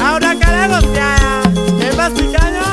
Ahora queremos ya, en Mexicano.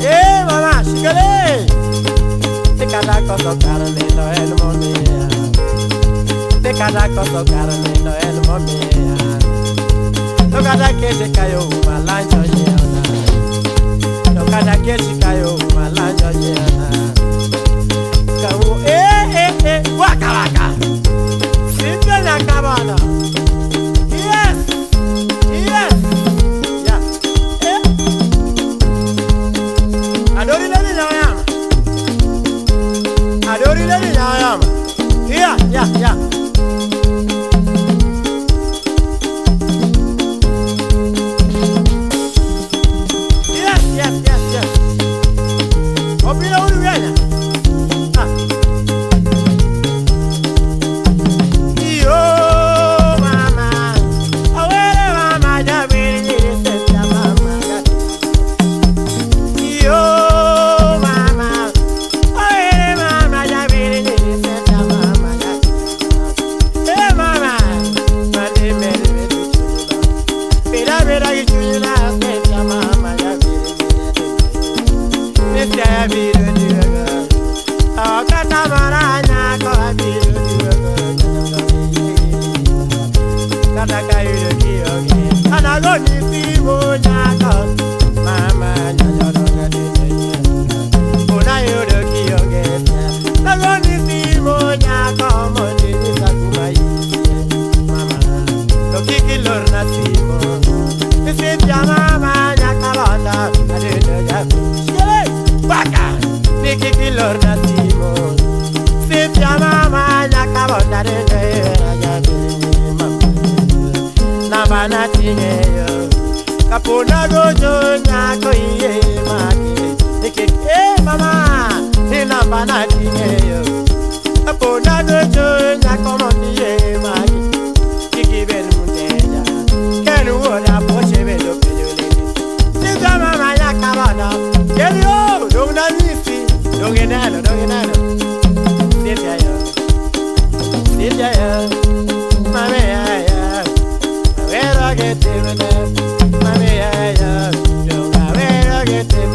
Yeah. Mamá, síguele. Te cada cosa Carolina el momia. Te cada cosa Carolina el momia. No cada que se cayó una lancha llena. No cada que se cayó una lancha llena. Caú, waka waka. Siempre la cabana. Yeah. Yes. Opina uruguaya. Kapona gojo nyako iye maki. Mama, ina bana dingeyo. Kapona gojo nyako moniye maki. Kiki benu mundeja. Kenu oda poche belo pejole. Sita mama yakabana. Kelio, dona nisi. Dongenalo. Sita yo. Mame ya. Where I get him. Mame ya. Don't I get him.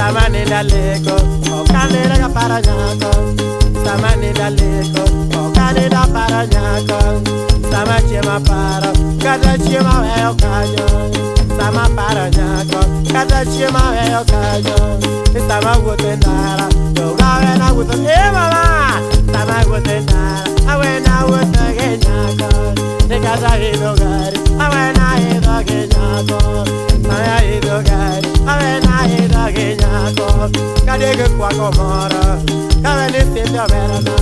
Samani daleko, o canela ga paranyako. Samani daleko, o canela paranyako. Sama chema para, cada chema é o caio. Sama paranyako, cada chema é o caio. Sama gotendara, yo gawe na goto e mama. Sama gotendara, awe na goto genyako. De casa ido gari, awe na ido genyako. Saya ido gari, awe na ido genyako. Kadege kwa komora, kawe ni sitya verana.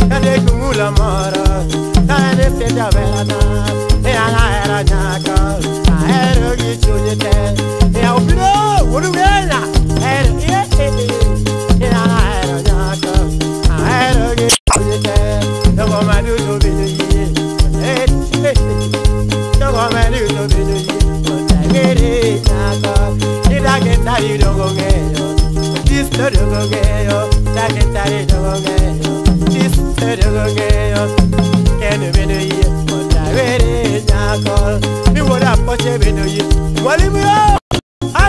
Kadege mula mora, kawe ni sitya verana. Ana era nyaka, aero gichunite. Ya upino, urugena. Ana era nyaka, aero gichunite. Dogo manu to binuyi. Dogo manu to binuyi. Otagere nyaka, idagentari dogo ngeyo. Disto dogo ngeyo, dagentari dogo ngeyo. Disto dogo ngeyo, kenu binuyi. Otagere nyaka, iwoda poche binuyi. Mwalimu yo,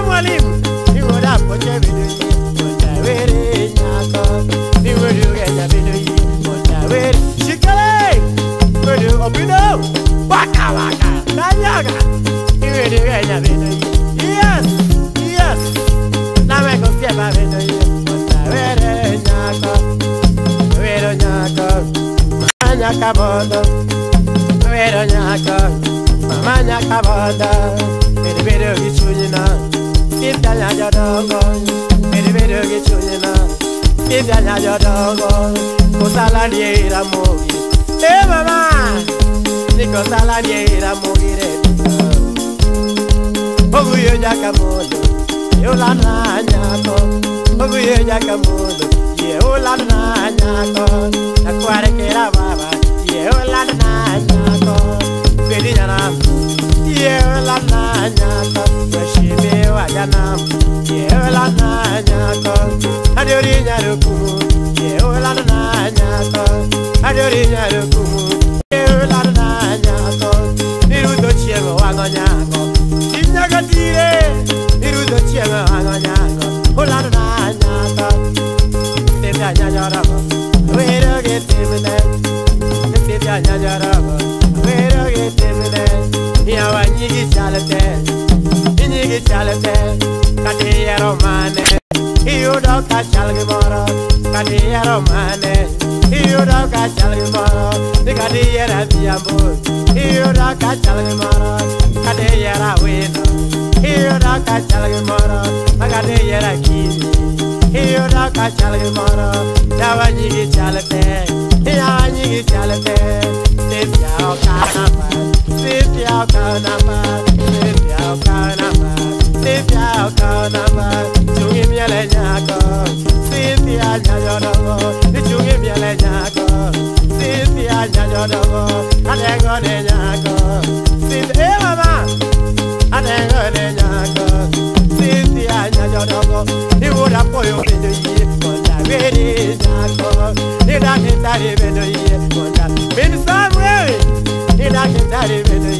mwalimu. Iwoda poche binuyi. Otagere nyaka, iwodu genya binuyi. Otagere shikale, iwodu opino. Waka waka, nanyaga. Iwodu genya binuyi. Yes, yes. Na me confiaba binuyi. Otagere nyaka, iwodu nyaka. Nyaka bodo. Vero nyaka, mama nyaka boda. Vero gichunyina, sita nyaka dogo. Vero gichunyina, sita nyaka dogo. Kosala niera mogi, mama. Ni kosala niera mogi re. Oguye nyaka modo, yola na nyako. Oguye nyaka modo, yola na nyako. Nakware kera baba. Yeola na nyako, Belina, Yeola na nyako, Weshibe wajana, Yeola na nyako, Adorinya rukumu, Yeola na nyako, Adorinya rukumu, Yeola na nyako, Nirudo chiego wangonyako, Tinyagatire, Nirudo chiego wangonyako, Ola na nyako, Tebya nyanyarako, Wero getimene. Sita nyanyaraba, wero getemene. Yawa nyigi chalete, kati yero mane. Iyudo ka chalgi moro, kati yero mane. Iyudo ka chalgi moro, kati yera biyambu. Iyudo ka chalgi moro, kati yera wino. Iyudo ka chalgi moro, kati yera kini. Iyudo ka chalgi moro, yawa nyigi chalete. Ya nyigi chalete, sipya okanapa, sipya okanapa, sipya okanapa, sipya okanapa. Chungi miele nyako, sipya nyajodogo, chungi miele nyako, sipya nyajodogo. Adengo ne nyako, sipya mama, adengo ne nyako, sipya nyajodogo. Iwura poyo binuyi, konda veri nyako. Ida kitari beno ye konda, bin samwe. Ida kitari beno